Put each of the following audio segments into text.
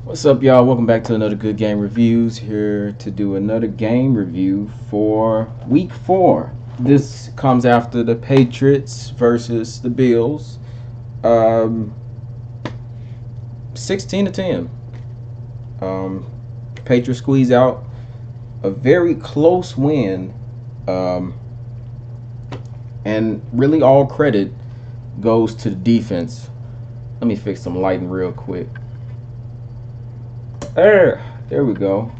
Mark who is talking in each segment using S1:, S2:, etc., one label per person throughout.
S1: What's up, y'all? Welcome back to another Good Game Reviews. Here to do another game review for Week 4. This comes after the Patriots versus the Bills. Um, 16 to 10. Um, Patriots squeeze out a very close win, um, and really all credit goes to the defense. Let me fix some lighting real quick. There we go.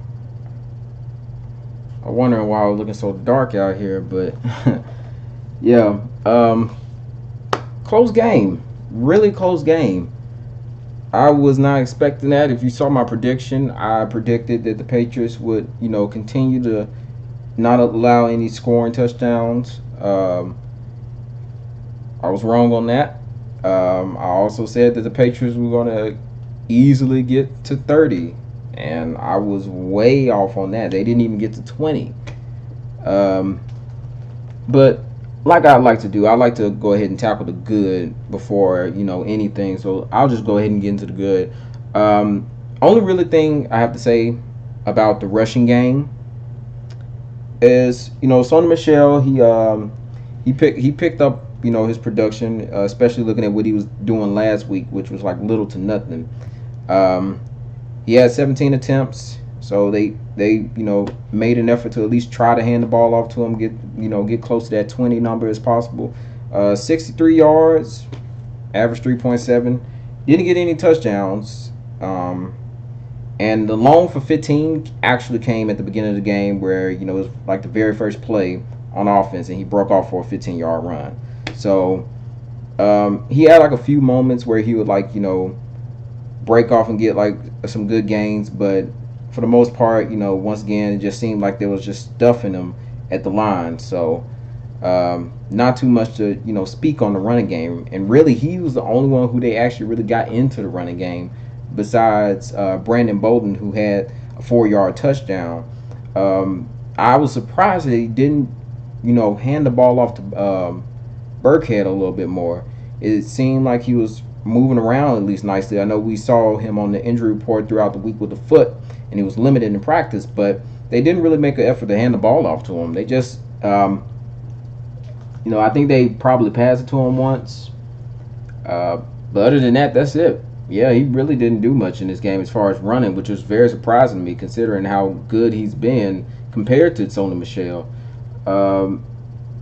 S1: I'm wondering why I was looking so dark out here, but yeah, close game, really close game. I was not expecting that. If you saw my prediction, I predicted that the Patriots would, continue to not allow any scoring touchdowns. I was wrong on that. I also said that the Patriots were going to easily get to 30, and I was way off on that. They didn't even get to 20. Um, but like I like to do, I like to go ahead and tackle the good before anything. So I'll just go ahead and get into the good. Only really thing I have to say about the rushing game is Sonny Michelle. He picked up his production, especially looking at what he was doing last week, which was like little to nothing. Um, he had 17 attempts, so they made an effort to at least try to hand the ball off to him, get close to that 20 number as possible. 63 yards, average 3.7. Didn't get any touchdowns. And the long for 15 actually came at the beginning of the game where, it was like the very first play on offense and he broke off for a 15-yard run. So he had like a few moments where he would break off and get like some good gains, but for the most part, once again, it just seemed like there was just stuffing him at the line. So not too much to speak on the running game, and really he was the only one who they actually really got into the running game, besides Brandon Bolden, who had a 4-yard touchdown. I was surprised that he didn't hand the ball off to Burkhead a little bit more. It seemed like he was moving around at least nicely. I know we saw him on the injury report throughout the week with the foot, and he was limited in practice, but they didn't really make an effort to hand the ball off to him. They just I think they probably passed it to him once. But other than that, that's it. Yeah, he really didn't do much in this game as far as running, which was very surprising to me considering how good he's been compared to Sony Michelle. Um,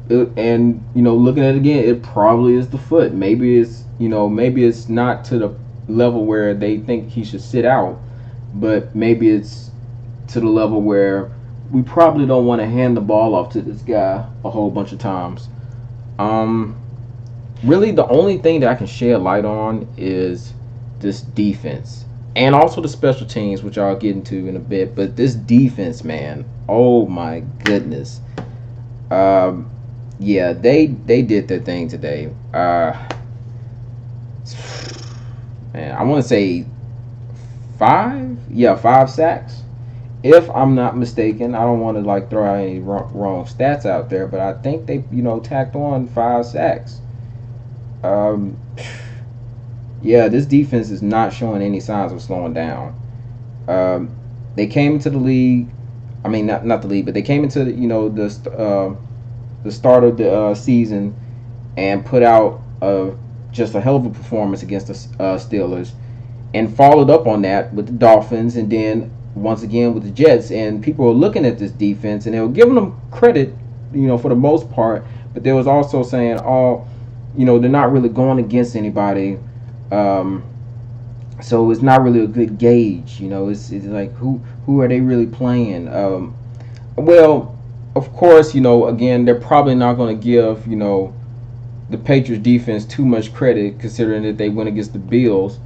S1: and looking at it again, it probably is the foot. Maybe it's not to the level where they think he should sit out, but maybe it's to the level where we probably don't want to hand the ball off to this guy a whole bunch of times. Um, Really, the only thing that I can shed light on is this defense and also the special teams, which I'll get into in a bit. But this defense, man, oh my goodness, um, yeah, they did their thing today. Man, I want to say five sacks, if I'm not mistaken. I don't want to throw out any wrong stats out there, but I think they tacked on 5 sacks. Um, yeah, this defense is not showing any signs of slowing down. Um, they came into the league. I mean, not the league, but they came into the start of the season and put out just a hell of a performance against the Steelers, and followed up on that with the Dolphins, and then once again with the Jets. And people were looking at this defense and they were giving them credit, for the most part, but they was also saying, "Oh, they're not really going against anybody." Um, so it's not really a good gauge. It's like who are they really playing? Well, of course, again, they're probably not going to give the Patriots defense too much credit, considering that they went against the Bills,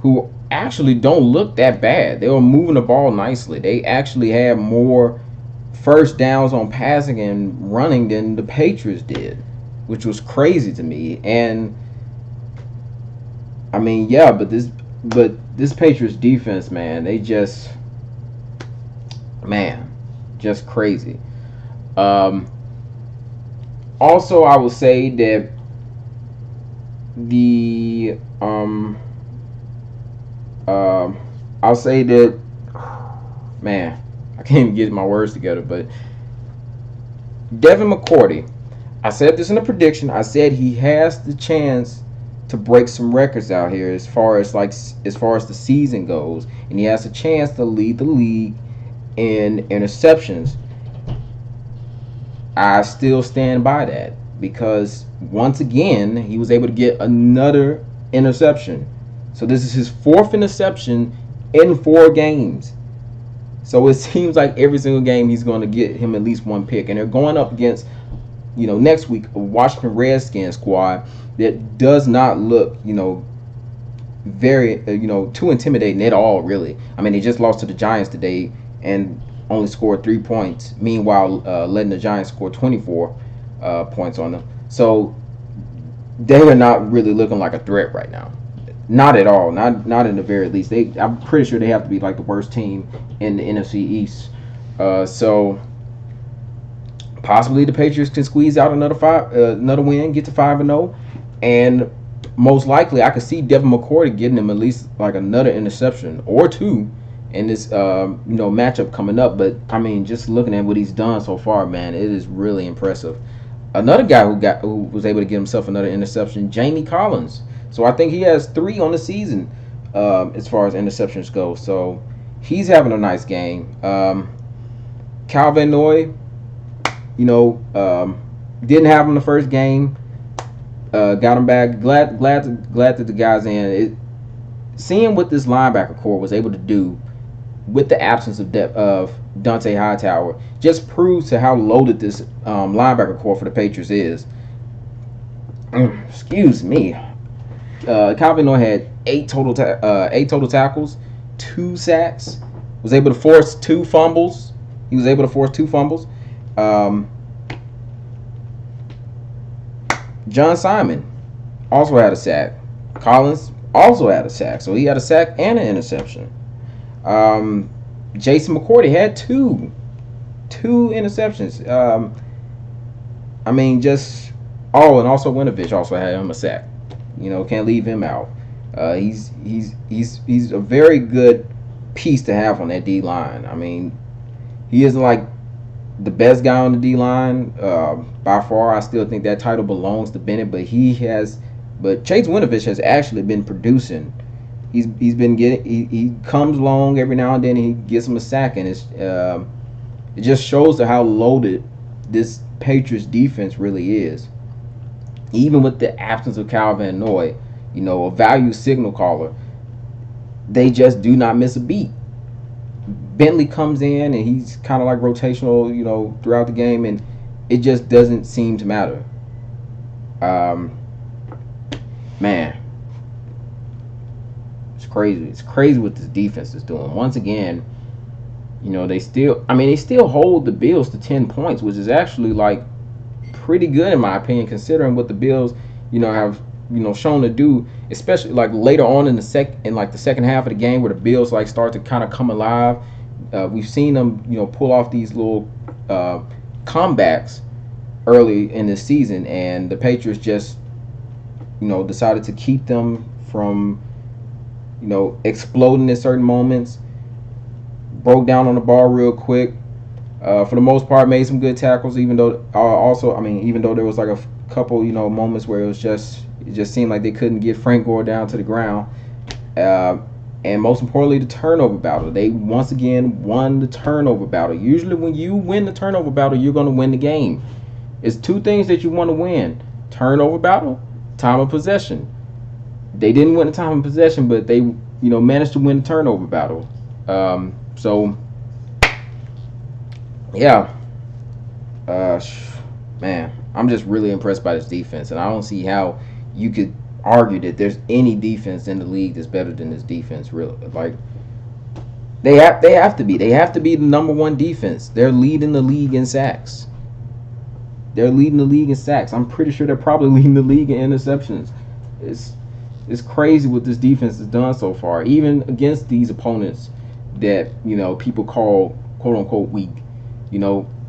S1: who actually don't look that bad. They were moving the ball nicely. They actually had more first downs on passing and running than the Patriots did, which was crazy to me. And I mean, yeah, but this Patriots defense, man, they just crazy. Um, Also, I will say that the um, I'll say that, man, I can't even get my words together, but Devin McCourty, I said this in a prediction. I said he has the chance to break some records out here as far as the season goes, and he has a chance to lead the league in interceptions. I still stand by that because once again he was able to get another interception. So this is his fourth interception in 4 games. So it seems like every single game he's going to get him at least one pick, and they're going up against next week a Washington Redskins squad that does not look very too intimidating at all, really. I mean, they just lost to the Giants today and only scored 3 points. Meanwhile, letting the Giants score 24 points on them. So they are not really looking like a threat right now. Not at all. Not in the very least. I'm pretty sure they have to be like the worst team in the NFC East. So possibly the Patriots can squeeze out another win, get to 5-0, and most likely I could see Devin McCourty getting him at least like another interception or two in this matchup coming up. But I mean, just looking at what he's done so far, man, it is really impressive. Another guy who was able to get himself another interception, Jamie Collins. So I think he has 3 on the season as far as interceptions go. So he's having a nice game. Calvin Noy, didn't have him the first game. Got him back. Glad that the guy's in. Seeing what this linebacker core was able to do with the absence of depth of Dante Hightower just proves to how loaded this linebacker core for the Patriots is. Excuse me. Calvin Noy had 8 total tackles, 2 sacks. Was able to force 2 fumbles. He was able to force 2 fumbles. John Simon also had a sack. Collins also had a sack. So he had a sack and an interception. Jason McCourty had two interceptions. And also Winovich also had him a sack. Can't leave him out. He's a very good piece to have on that D line. I mean, he isn't like the best guy on the D line by far. I still think that title belongs to Bennett, but Chase Winovich has actually been producing. He's been getting. He comes along every now and then. And he gets him a sack, and it just shows how loaded this Patriots defense really is. Even with the absence of Calvin Noy, a value signal caller, they just do not miss a beat. Bentley comes in and he's kind of like rotational, throughout the game, and it just doesn't seem to matter. Man, it's crazy. It's crazy what this defense is doing. Once again, they still hold the Bils to 10 points, which is actually like pretty good in my opinion, considering what the Bils, have shown to do, especially like later on in the second half of the game where the Bils like start to kind of come alive. We've seen them, pull off these little comebacks early in this season, and the Patriots just, decided to keep them from, exploding at certain moments. Broke down on the ball real quick. For the most part, made some good tackles. Even though there was like a couple, moments where it just seemed like they couldn't get Frank Gore down to the ground. And most importantly, the turnover battle. They once again won the turnover battle. Usually, when you win the turnover battle, you're going to win the game. It's 2 things that you want to win: turnover battle, time of possession. They didn't win the time of possession, but they, managed to win the turnover battle. So. Yeah, man, I'm just really impressed by this defense, and I don't see how you could argue that there's any defense in the league that's better than this defense. Really, like they have to be the number 1 defense. They're leading the league in sacks. I'm pretty sure they're probably leading the league in interceptions. It's crazy what this defense has done so far, even against these opponents that people call quote unquote weak.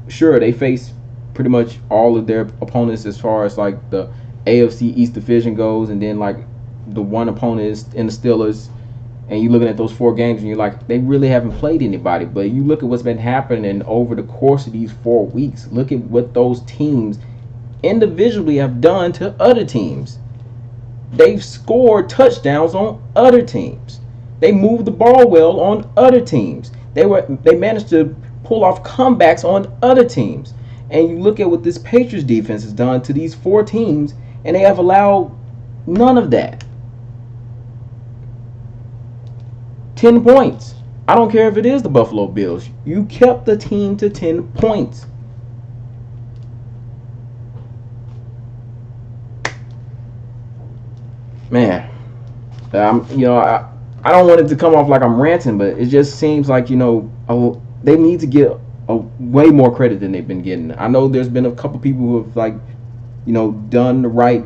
S1: Sure, they face pretty much all of their opponents as far as like the AFC East division goes, and then like the one opponent is in the Steelers, and you're looking at those 4 games and you're like, they really haven't played anybody. But you look at what's been happening over the course of these 4 weeks. Look at what those teams individually have done to other teams. They've scored touchdowns on other teams. They moved the ball well on other teams. They managed to pull off comebacks on other teams. And you look at what this Patriots defense has done to these 4 teams, and they have allowed none of that. 10 points. I don't care if it is the Buffalo Bills. You kept the team to 10 points. Man, I don't want it to come off like I'm ranting, but it just seems like, they need to get way more credit than they've been getting. I know there's been a couple people who have, like, done the right,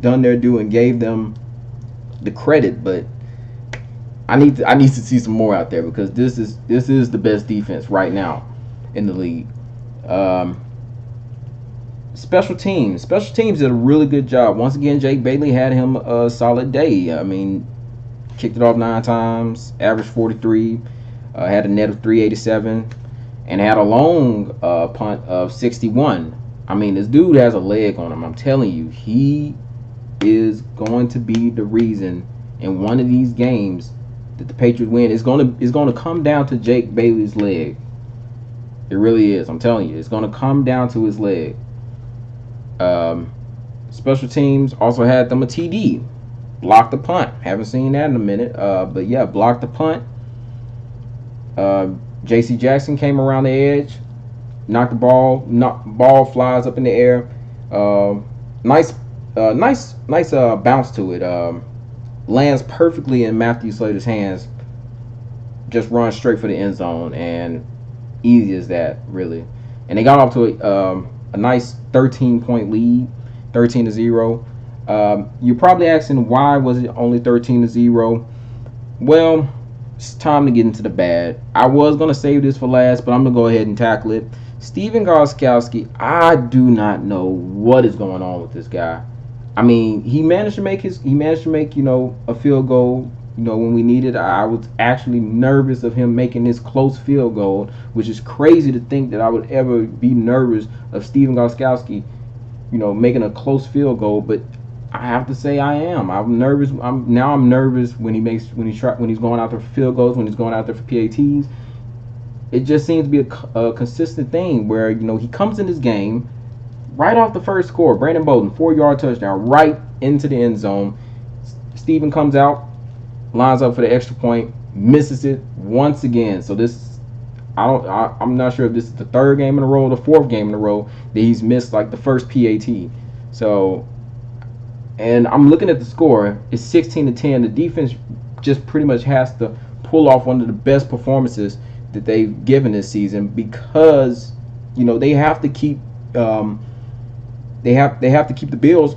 S1: done their due and gave them the credit, but I need to see some more out there, because this is the best defense right now in the league. Special teams did a really good job. Once again, Jake Bailey had him a solid day. I mean, kicked it off 9 times, averaged 43, had a net of 387, and had a long punt of 61. I mean, this dude has a leg on him. I'm telling you, he is going to be the reason in one of these games that the Patriots win. It's going to come down to Jake Bailey's leg. It really is. I'm telling you, it's going to come down to his leg. Special teams also had them a TD, blocked the punt. Haven't seen that in a minute, but yeah, blocked the punt. J.C. Jackson came around the edge, knocked the ball flies up in the air. Nice bounce to it. Lands perfectly in Matthew Slater's hands. Just runs straight for the end zone, and easy as that, really. And they got off to a nice 13-point lead, 13-0. You're probably asking, why was it only 13-0? Well, it's time to get into the bad. I was going to save this for last, but I'm going to go ahead and tackle it. Stephen Gostkowski, I do not know what is going on with this guy. I mean, he managed to make a field goal, when we needed. I was actually nervous of him making this close field goal, which is crazy to think that I would ever be nervous of Stephen Gostkowski, making a close field goal. But I have to say I am. I'm nervous. I'm nervous when he's going out there for field goals, when he's going out there for PATs. It just seems to be a consistent thing where, he comes in this game right off the first score. Brandon Bolden, 4-yard touchdown right into the end zone. Steven comes out, lines up for the extra point, misses it once again. So I'm not sure if this is the 3rd game in a row or the 4th game in a row that he's missed, like, the first PAT. So, and I'm looking at the score. It's 16-10. The defense just pretty much has to pull off one of the best performances that they've given this season, because they have to keep they have to keep the Bills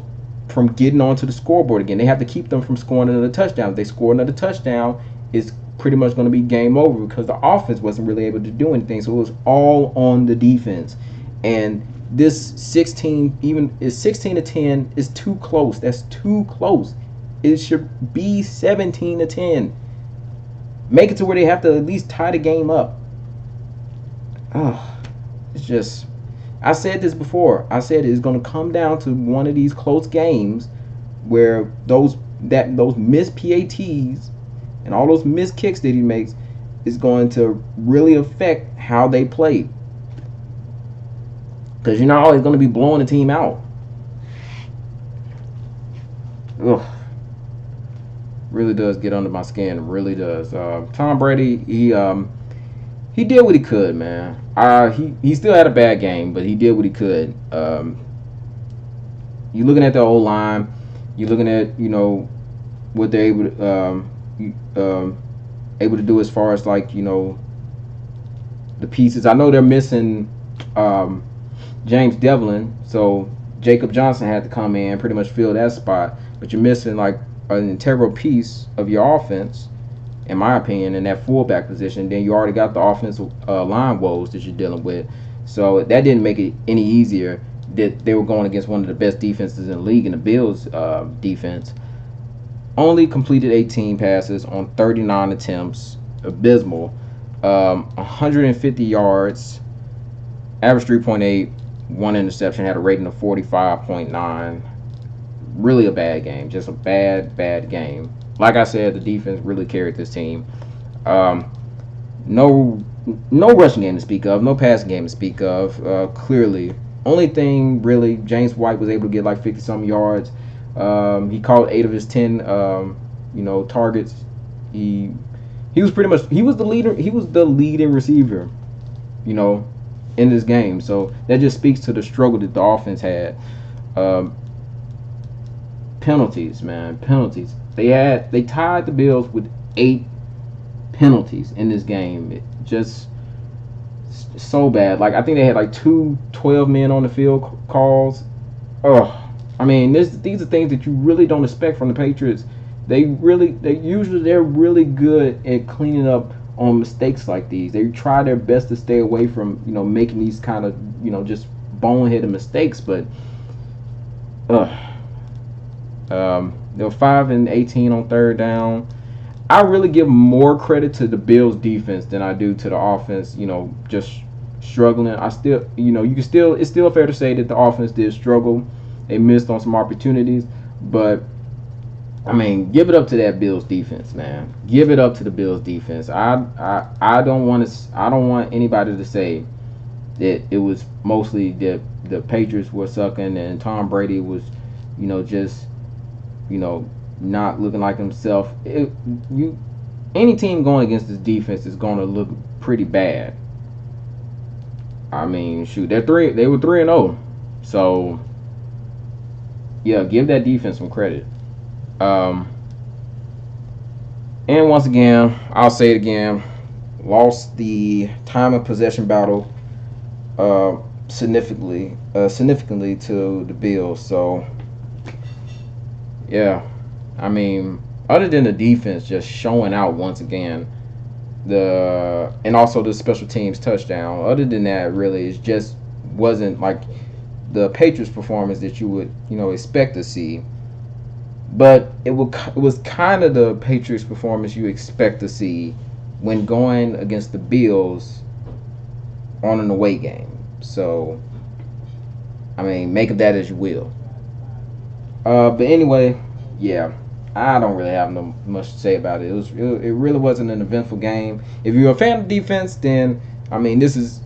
S1: from getting onto the scoreboard again. They have to keep them from scoring another touchdown. If they score another touchdown, it's pretty much going to be game over, because the offense wasn't really able to do anything. So it was all on the defense. And this 16-10 is too close. That's too close. It should be 17-10. Make it to where they have to at least tie the game up. It's just, I said this before. I said it's going to come down to one of these close games where those missed PATs and all those missed kicks that he makes is going to really affect how they play. Because you're not always going to be blowing the team out. Ugh. Really does get under my skin. Really does. Tom Brady, he did what he could, man. He still had a bad game, but he did what he could. You're looking at the old line. You're looking at what they're able to do as far as, like, the pieces. I know they're missing James Devlin, so Jacob Johnson had to come in and pretty much fill that spot. But you're missing, like, an integral piece of your offense, in my opinion, in that fullback position. Then you already got the offensive line woes that you're dealing with. So that didn't make it any easier that they were going against one of the best defenses in the league, in the Bills defense. Only completed 18 passes on 39 attempts. Abysmal. 150 yards, average 3.8, one interception, had a rating of 45.9. Really a bad game. Just a bad game. Like I said, the defense really carried this team. Um, no, no rushing game to speak of. No passing game to speak of. Clearly, only thing really, James White was able to get like 50 some yards. He caught 8 of his 10, targets. He he was pretty much he was the leader. He was the leading receiver, you know, in this game. So that just speaks to the struggle that the offense had. Um, Penalties, man, penalties. They tied the Bills with 8 penalties in this game. It just so bad. Like I think they had like two 12 men on the field calls. Ugh. I mean, these are things that you really don't expect from the Patriots. They're really good at cleaning up on mistakes like these. They try their best to stay away from making these kind of just boneheaded mistakes. But they were 5 and 18 on third down. I really give more credit to the Bills defense than I do to the offense. Just struggling. I still, it's still fair to say that the offense did struggle. They missed on some opportunities, but I mean, give it up to that Bills defense, man. Give it up to the Bills defense. I don't want anybody to say that it was mostly that the Patriots were sucking and Tom Brady was, just not looking like himself. Any team going against this defense is going to look pretty bad. I mean, shoot, they were 3-0, so yeah, give that defense some credit. And once again, I'll say it again, lost the time of possession battle significantly to the Bills. So yeah, I mean, other than the defense just showing out once again, and also the special teams touchdown. Other than that, really, it just wasn't like the Patriots performance that you would expect to see. But it was kind of the Patriots performance you expect to see when going against the Bills on an away game. So I mean, make of that as you will. But anyway, yeah, I don't really have no much to say about it. It really wasn't an eventful game. If you're a fan of defense, then I mean, this is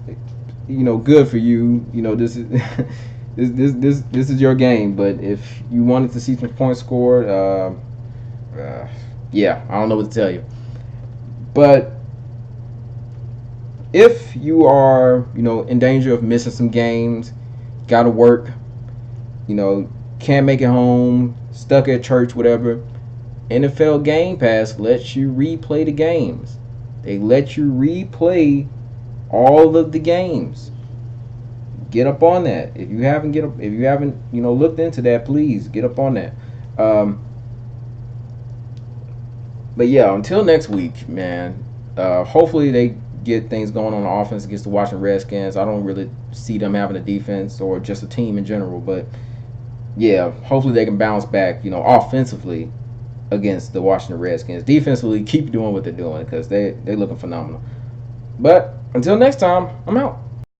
S1: good for you. This is this is your game. But if you wanted to see some points scored, yeah, I don't know what to tell you. But if you are in danger of missing some games, gotta work, can't make it home, stuck at church, whatever, NFL Game Pass lets you replay the games. They let you replay all of the games. Get up on that. If you haven't looked into that, please get up on that. But yeah, until next week, man. Hopefully they get things going on the offense against the Washington Redskins. I don't really see them having a defense or just a team in general, but yeah, hopefully they can bounce back, offensively against the Washington Redskins. Defensively, keep doing what they're doing because they're looking phenomenal. But until next time, I'm out.